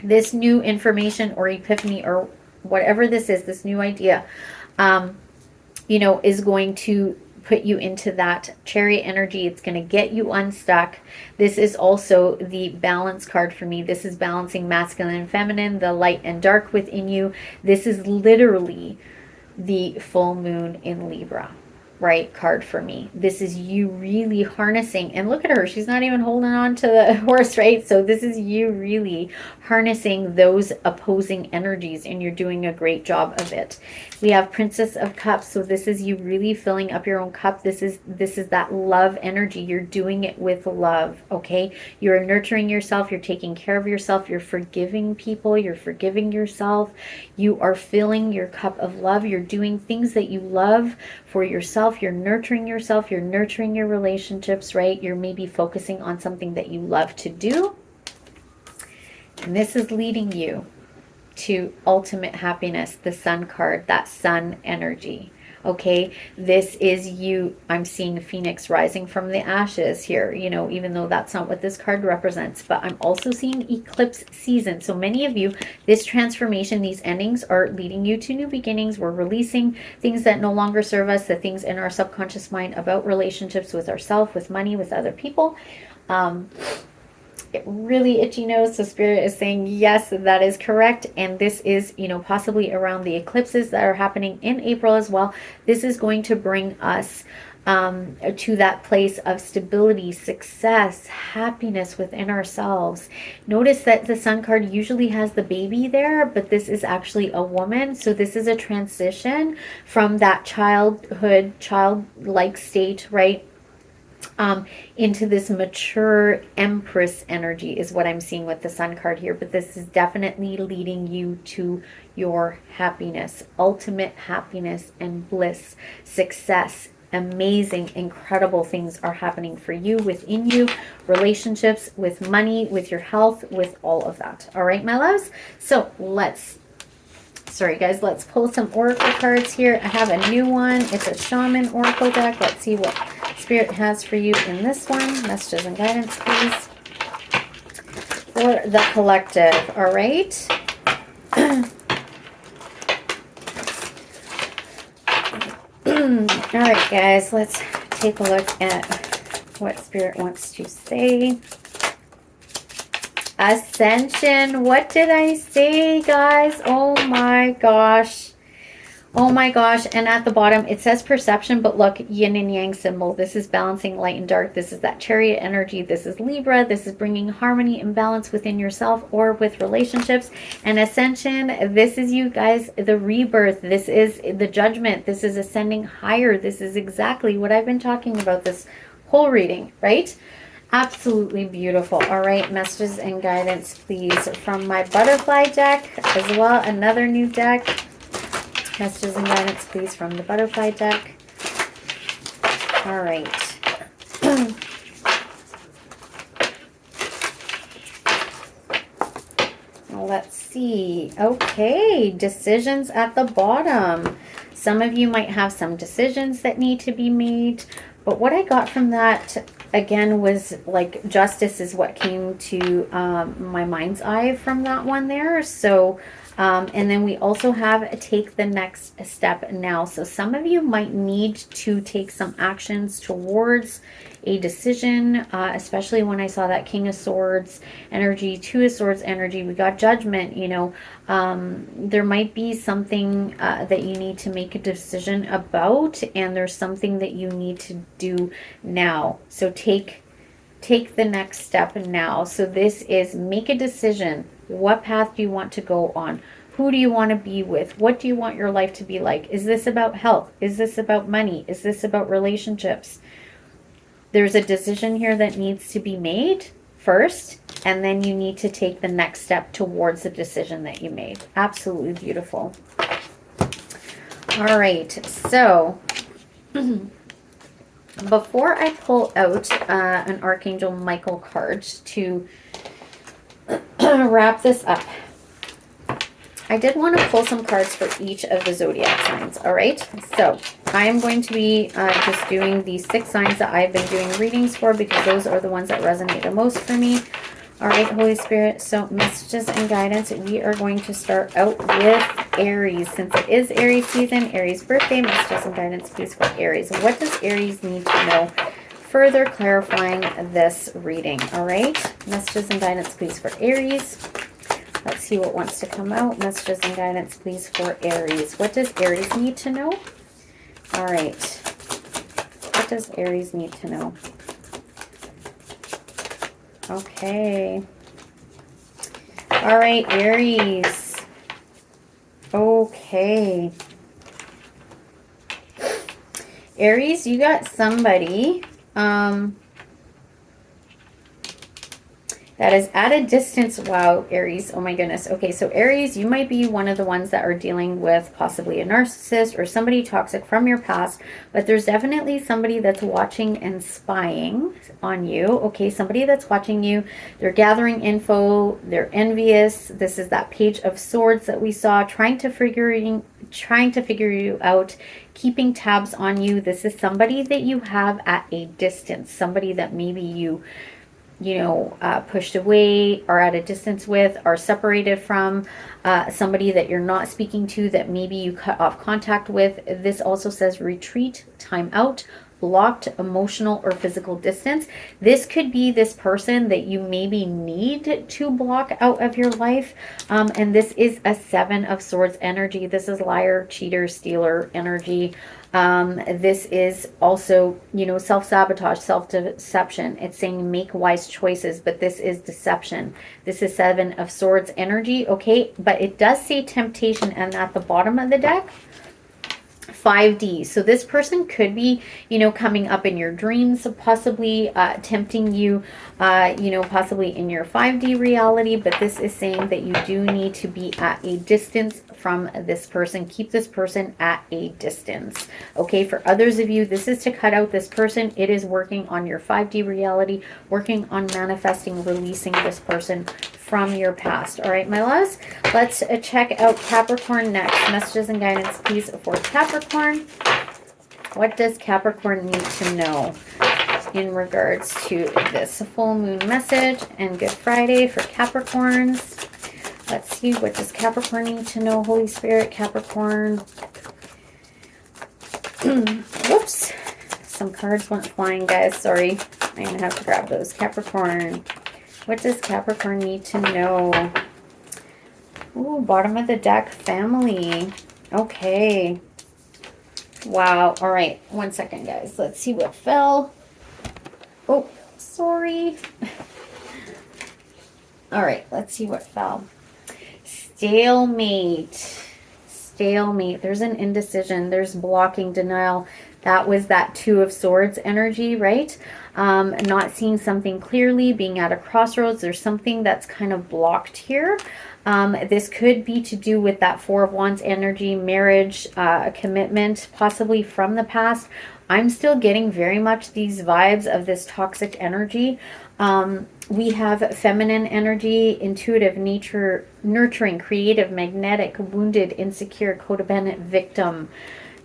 This new information or epiphany or whatever this is, this new idea, is going to put you into that Chariot energy. It's going to get you unstuck. This is also the balance card for me. This is balancing masculine and feminine, the light and dark within you. This is literally the full moon in Libra, right, card for me. This is you really harnessing, and look at her, she's not even holding on to the horse, right? So this is you really harnessing those opposing energies, and you're doing a great job of it. We have Princess of Cups, so this is you really filling up your own cup. This is that love energy. You're doing it with love, okay? You're nurturing yourself, you're taking care of yourself, you're forgiving people, you're forgiving yourself, you are filling your cup of love, you're doing things that you love for yourself, you're nurturing yourself, you're nurturing your relationships, right? You're maybe focusing on something that you love to do, and this is leading you to ultimate happiness, the Sun card, that Sun energy. Okay, this is you. I'm seeing Phoenix rising from the ashes here, even though that's not what this card represents, but I'm also seeing eclipse season. So many of you, this transformation, these endings are leading you to new beginnings. We're releasing things that no longer serve us, the things in our subconscious mind about relationships with ourselves, with money, with other people. Really itchy nose, so Spirit is saying yes, that is correct. And this is possibly around the eclipses that are happening in April as well. This is going to bring us to that place of stability, success, happiness within ourselves. Notice that the Sun card usually has the baby there, but this is actually a woman. So this is a transition from that childlike state, right? Into this mature Empress energy is what I'm seeing with the Sun card here. But this is definitely leading you to your happiness, ultimate happiness and bliss, success. Amazing, incredible things are happening for you, within you, relationships, with money, with your health, with all of that. All right, my loves. So let's pull some oracle cards here. I have a new one. It's a Shaman oracle deck. Let's see what Spirit has for you in this one. Messages and guidance, please, for the collective. All right. All right, guys, let's take a look at what Spirit wants to say. Ascension. What did I say, guys? Oh my gosh. Oh my gosh. And at the bottom it says perception, but look, yin and yang symbol. This is balancing light and dark. This is that Chariot energy. This is Libra. This is bringing harmony and balance within yourself or with relationships. And ascension, this is you guys, the rebirth. This is the judgment. This is ascending higher. This is exactly what I've been talking about this whole reading, right? Absolutely beautiful. All right, messages and guidance, please, from my butterfly deck as well. Another new deck. Messages and guidance, please, from the butterfly deck. All right. Let's see. Okay, decisions at the bottom. Some of you might have some decisions that need to be made, but what I got from that, again, was like justice is what came to my mind's eye from that one there. So, and then we also have take the next step now. So some of you might need to take some actions towards a decision, especially when I saw that King of Swords energy, Two of Swords energy. We got judgment, you know. There might be something that you need to make a decision about, and there's something that you need to do now. So take the next step now. So this is make a decision. What path do you want to go on? Who do you want to be with? What do you want your life to be like? Is this about health? Is this about money? Is this about relationships? There's a decision here that needs to be made first, and then you need to take the next step towards the decision that you made. Absolutely beautiful. All right, so before I pull out an Archangel Michael card to wrap this up, I did want to pull some cards for each of the zodiac signs. All right, so I'm going to be just doing the 6 signs that I've been doing readings for, because those are the ones that resonate the most for me. All right, Holy Spirit, so messages and guidance. We are going to start out with Aries. Since it is Aries season, Aries birthday, messages and guidance, please, for Aries. What does Aries need to know? Further clarifying this reading. All right, messages and guidance, please, for Aries. Let's see what wants to come out. Messages and guidance, please, for Aries. What does Aries need to know? All right. What does Aries need to know? Okay. All right, Aries. Okay. Aries, you got somebody that is at a distance. Wow, Aries. Oh my goodness. Okay, so Aries, you might be one of the ones that are dealing with possibly a narcissist or somebody toxic from your past, but there's definitely somebody that's watching and spying on you. Okay, somebody that's watching you. They're gathering info. They're envious. This is that Page of Swords that we saw, trying to figure you out, keeping tabs on you. This is somebody that you have at a distance, somebody that maybe you pushed away, are at a distance with, are separated from, somebody that you're not speaking to, that maybe you cut off contact with. This also says retreat, time out, blocked emotional or physical distance. This could be this person that you maybe need to block out of your life. And this is a 7 of Swords energy. This is liar, cheater, stealer energy. This is also, self-sabotage, self-deception. It's saying make wise choices, but this is deception. This is 7 of Swords energy, okay? But it does say temptation, and at the bottom of the deck, 5D. So this person could be, coming up in your dreams, possibly tempting you, possibly in your 5D reality. But this is saying that you do need to be at a distance from this person. Keep this person at a distance. Okay, for others of you, this is to cut out this person. It is working on your 5D reality, working on manifesting, releasing this person from your past. All right, my loves, let's check out Capricorn next. Messages and guidance, please, for Capricorn. What does Capricorn need to know in regards to this full moon message and Good Friday for Capricorns? Let's see, what does Capricorn need to know? Holy Spirit, Capricorn. Whoops, some cards went flying, guys. Sorry, I'm gonna have to grab those. Capricorn. What does Capricorn need to know? Ooh, bottom of the deck, family. Okay. Wow. All right. 1 second, guys. Let's see what fell. Oh, sorry. All right. Let's see what fell. Stalemate. Stalemate. There's an indecision. There's blocking, denial. That was that Two of Swords energy, right? Not seeing something clearly, being at a crossroads. There's something that's kind of blocked here. This could be to do with that Four of Wands energy, marriage, a commitment, possibly from the past. I'm still getting very much these vibes of this toxic energy. We have feminine energy, intuitive, nature, nurturing, creative, magnetic, wounded, insecure, codependent, victim.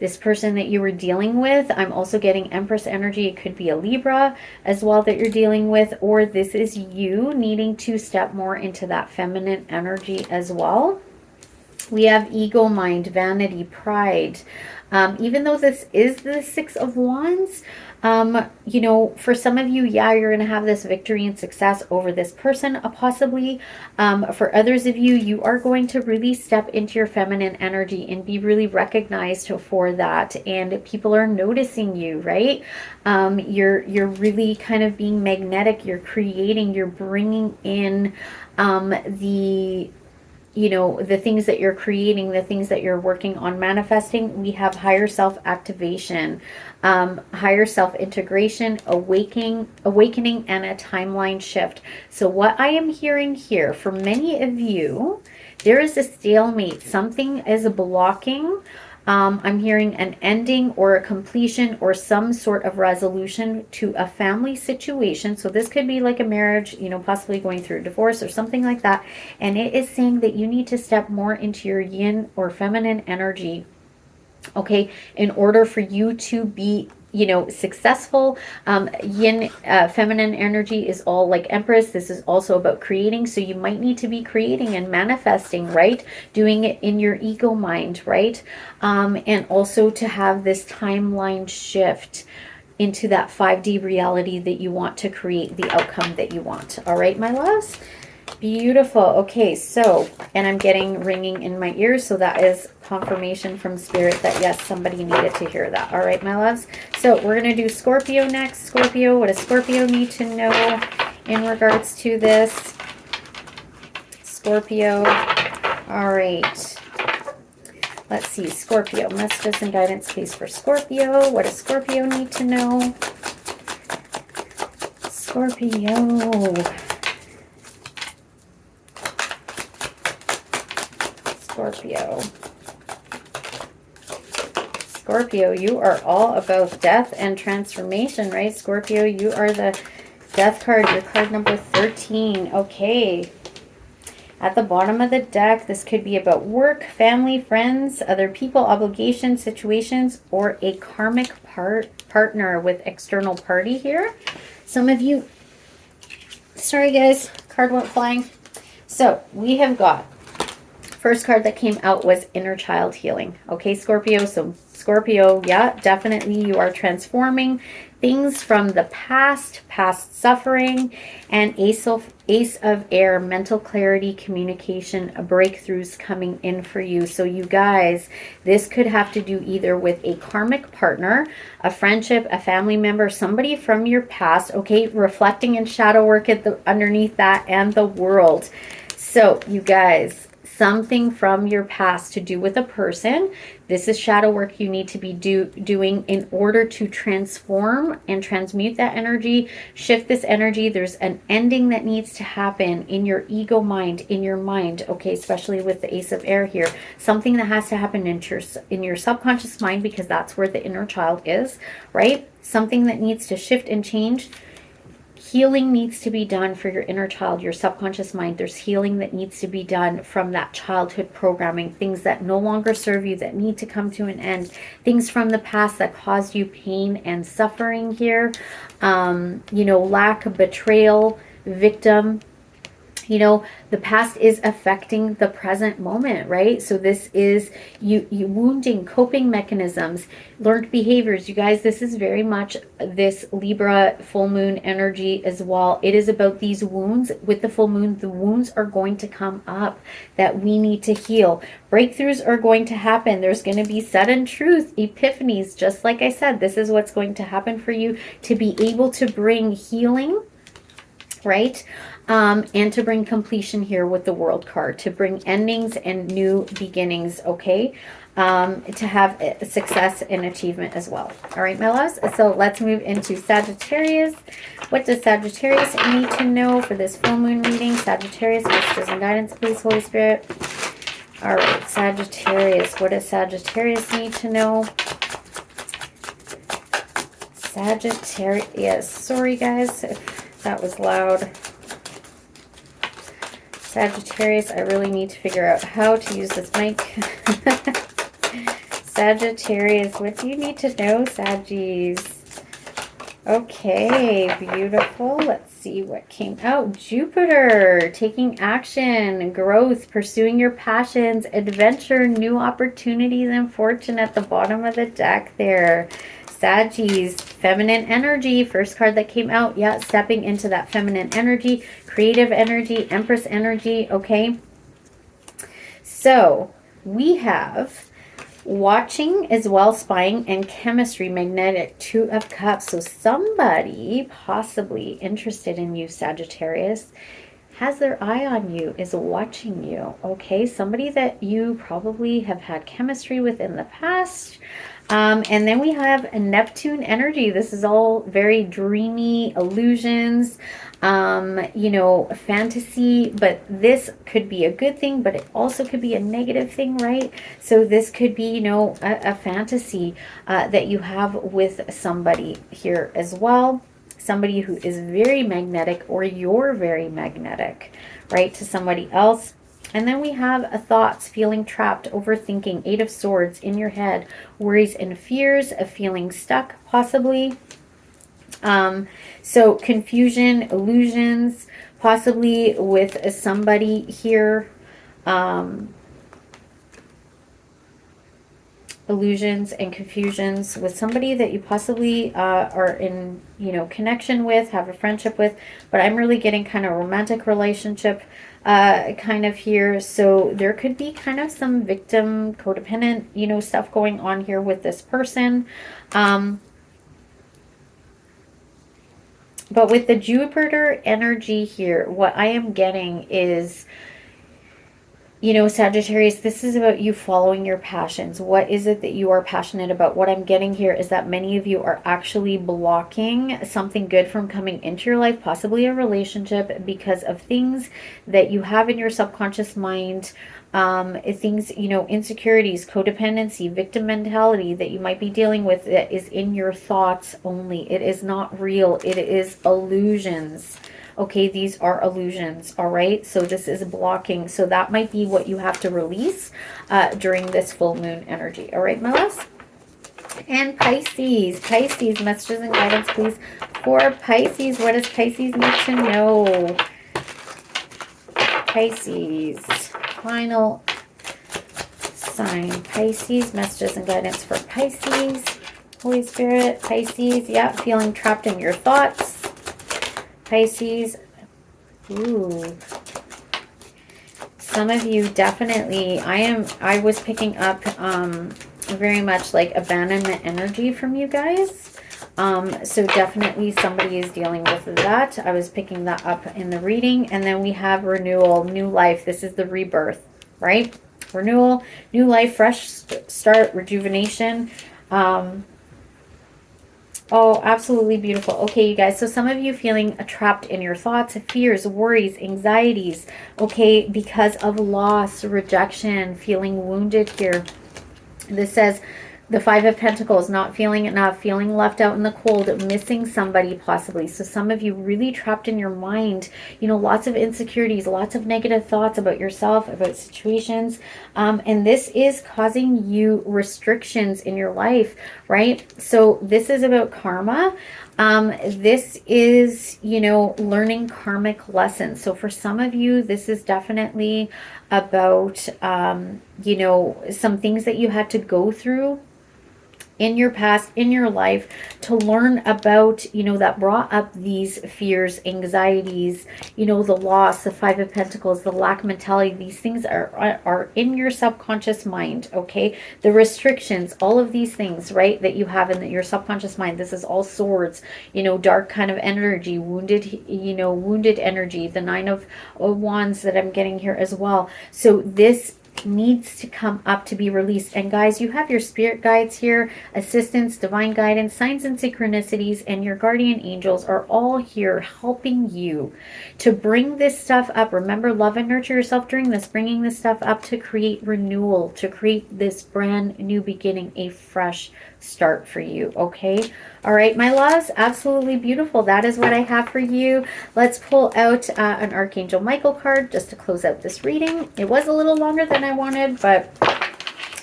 This person that you were dealing with, I'm also getting Empress energy. It could be a Libra as well that you're dealing with, or this is you needing to step more into that feminine energy as well. We have ego, mind, vanity, pride. Even though this is the Six of Wands, you know, for some of you, yeah, you're going to have this victory and success over this person, possibly. For others of you, you are going to really step into your feminine energy and be really recognized for that. And people are noticing you, right? You're really kind of being magnetic. You're creating, you're bringing in you know, the things that you're creating, the things that you're working on manifesting. We have higher self activation, higher self integration, awakening, and a timeline shift. So what I am hearing here for many of you, there is a stalemate. Something is blocking. I'm hearing an ending or a completion or some sort of resolution to a family situation. So this could be like a marriage, you know, possibly going through a divorce or something like that. And it is saying that you need to step more into your yin or feminine energy, okay, in order for you to be, you know, successful. Yin, feminine energy is all like Empress. This is also about creating. So you might need to be creating and manifesting, right? Doing it in your ego mind, right? And also to have this timeline shift into that 5D reality that you want to create the outcome that you want. All right, my loves? Beautiful. Okay, so, and I'm getting ringing in my ears, so that is confirmation from Spirit that yes, somebody needed to hear that. All right, my loves. So we're going to do Scorpio next. Scorpio, what does Scorpio need to know in regards to this? Scorpio. All right. Let's see. Scorpio. Messages and guidance, please, for Scorpio. What does Scorpio need to know? Scorpio. Scorpio. Scorpio, you are all about death and transformation, right? Scorpio, you are the death card. Your card number 13. Okay. At the bottom of the deck, this could be about work, family, friends, other people, obligations, situations, or a karmic partner with external party here. Some of you, sorry guys, card went flying. So we have got, first card that came out was inner child healing. Okay, Scorpio. So Scorpio, yeah, definitely you are transforming things from the past suffering, and Ace of Air, mental clarity, communication, breakthroughs coming in for you. So you guys, this could have to do either with a karmic partner, a friendship, a family member, somebody from your past, okay, reflecting in shadow work at the underneath that, and the world. So you guys, something from your past to do with a person. This is shadow work you need to be doing in order to transform and transmute that energy, shift this energy. There's an ending that needs to happen in your ego mind, in your mind, okay, especially with the Ace of Air here. Something that has to happen in your subconscious mind, because that's where the inner child is, right? Something that needs to shift and change. Healing needs to be done for your inner child, your subconscious mind. There's healing that needs to be done from that childhood programming, things that no longer serve you, that need to come to an end, things from the past that caused you pain and suffering here. You know, lack, betrayal, victim. You know, the past is affecting the present moment, right? So this is you wounding, coping mechanisms, learned behaviors. You guys, this is very much this Libra full moon energy as well. It is about these wounds. With the full moon, the wounds are going to come up that we need to heal. Breakthroughs are going to happen. There's going to be sudden truth, epiphanies. Just like I said, this is what's going to happen for you to be able to bring healing right? And to bring completion here with the World card, to bring endings and new beginnings, okay? To have success and achievement as well. All right, my loves. So let's move into Sagittarius. What does Sagittarius need to know for this full moon reading? Sagittarius, messages and guidance, please, Holy Spirit. All right, Sagittarius. What does Sagittarius need to know? Sagittarius. Sorry, guys, if that was loud. Sagittarius, I really need to figure out how to use this mic. Sagittarius, what do you need to know, Saggies? Okay, beautiful. Let's see what came out. Jupiter, taking action, growth, pursuing your passions, adventure, new opportunities, and fortune at the bottom of the deck there. Saggies, feminine energy, first card that came out. Yeah, stepping into that feminine energy, creative energy, Empress energy, okay? So, we have watching as well, spying, and chemistry, magnetic, 2 of Cups. So somebody possibly interested in you, Sagittarius, has their eye on you, is watching you, okay? Somebody that you probably have had chemistry with in the past. And then we have a Neptune energy. This is all very dreamy, illusions, you know, fantasy, but this could be a good thing, but it also could be a negative thing, right? So this could be, you know, a fantasy that you have with somebody here as well. Somebody who is very magnetic, or you're very magnetic, right, to somebody else. And then we have thoughts, feeling trapped, overthinking, 8 of Swords in your head, worries and fears of feeling stuck, possibly. So confusion, illusions, possibly with somebody here. Illusions and confusions with somebody that you possibly are in, you know, connection with, have a friendship with, but I'm really getting kind of romantic relationship kind of here. So there could be kind of some victim, codependent, you know, stuff going on here with this person. But with the Jupiter energy here, what I am getting is, you know, Sagittarius, this is about you following your passions. What is it that you are passionate about? What I'm getting here is that many of you are actually blocking something good from coming into your life, possibly a relationship, because of things that you have in your subconscious mind, things, you know, insecurities, codependency, victim mentality that you might be dealing with that is in your thoughts only. It is not real. It is illusions. Okay, these are illusions, all right? So this is blocking. So that might be what you have to release during this full moon energy. All right, my loves? And Pisces. Pisces, messages and guidance, please. For Pisces, what does Pisces need to know? Pisces, final sign. Pisces, messages and guidance for Pisces. Holy Spirit, Pisces, yeah, feeling trapped in your thoughts. Pisces, ooh, some of you definitely, I was picking up very much like abandonment energy from you guys. So definitely somebody is dealing with that. I was picking that up in the reading. And then we have renewal, new life. This is the rebirth, right? Renewal, new life, fresh start, rejuvenation. Oh, absolutely beautiful. Okay, you guys, so some of you feeling trapped in your thoughts, fears, worries, anxieties, okay, because of loss, rejection, feeling wounded here. This says the 5 of Pentacles, not feeling enough, feeling left out in the cold, missing somebody possibly. So some of you really trapped in your mind, you know, lots of insecurities, lots of negative thoughts about yourself, about situations. And this is causing you restrictions in your life, right? So this is about karma. This is, you know, learning karmic lessons. So for some of you, this is definitely about, you know, some things that you had to go through in your past, in your life, to learn about, you know, that brought up these fears, anxieties, you know, the loss, the Five of Pentacles, the lack mentality. These things are in your subconscious mind, okay? The restrictions, all of these things, right, that you have in your subconscious mind. This is all swords, you know, dark kind of energy, wounded, you know, wounded energy, the Nine of Wands that I'm getting here as well. So this needs to come up to be released. And guys, you have your spirit guides here, assistance, divine guidance, signs and synchronicities, and your guardian angels are all here helping you to bring this stuff up. Remember, love and nurture yourself during this, bringing this stuff up to create renewal, to create this brand new beginning, a fresh start for you. Okay. All right, my loves, absolutely beautiful. That is what I have for you. Let's pull out an Archangel Michael card just to close out this reading. It was a little longer than I wanted, but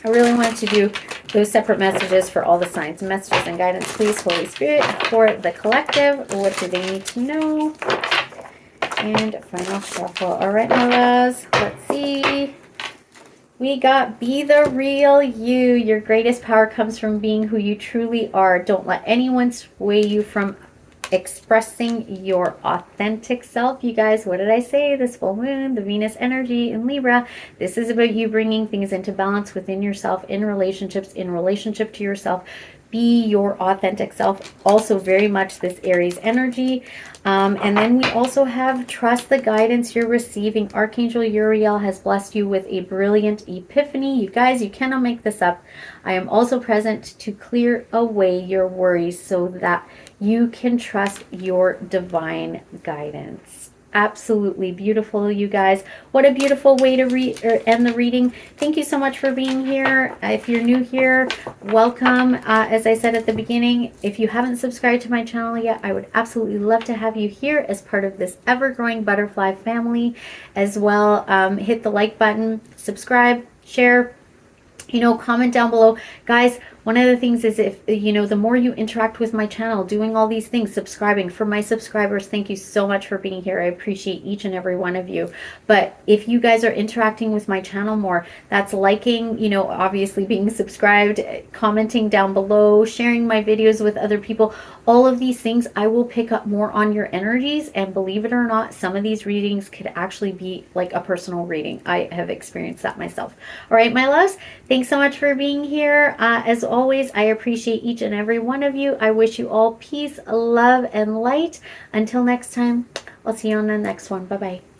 I really wanted to do those separate messages for all the signs. Messages and guidance, please, Holy Spirit, for the collective. What do they need to know? And final shuffle. All right, my loves, let's see. We got be the real you. Your greatest power comes from being who you truly are. Don't let anyone sway you from expressing your authentic self. You guys, what did I say? This full moon, the Venus energy in Libra. This is about you bringing things into balance within yourself, in relationships, in relationship to yourself. Be your authentic self. Also very much this Aries energy. And then we also have trust the guidance you're receiving. Archangel Uriel has blessed you with a brilliant epiphany. You guys, you cannot make this up. I am also present to clear away your worries so that you can trust your divine guidance. Absolutely beautiful, you guys. What a beautiful way to end the reading. Thank you so much for being here. If you're new here, welcome. As I said at the beginning, if you haven't subscribed to my channel yet, I would absolutely love to have you here as part of this ever-growing butterfly family as well. Hit the like button, subscribe, share, you know, comment down below. Guys, one of the things is, if you know, the more you interact with my channel, doing all these things, subscribing, for my subscribers, thank you so much for being here. I appreciate each and every one of you. But if you guys are interacting with my channel more, that's liking, you know, obviously being subscribed, commenting down below, sharing my videos with other people, all of these things, I will pick up more on your energies. And believe it or not, some of these readings could actually be like a personal reading. I have experienced that myself. All right, my loves, thanks so much for being here. As always, I appreciate each and every one of you. I wish you all peace, love, and light. Until next time, I'll see you on the next one. Bye-bye.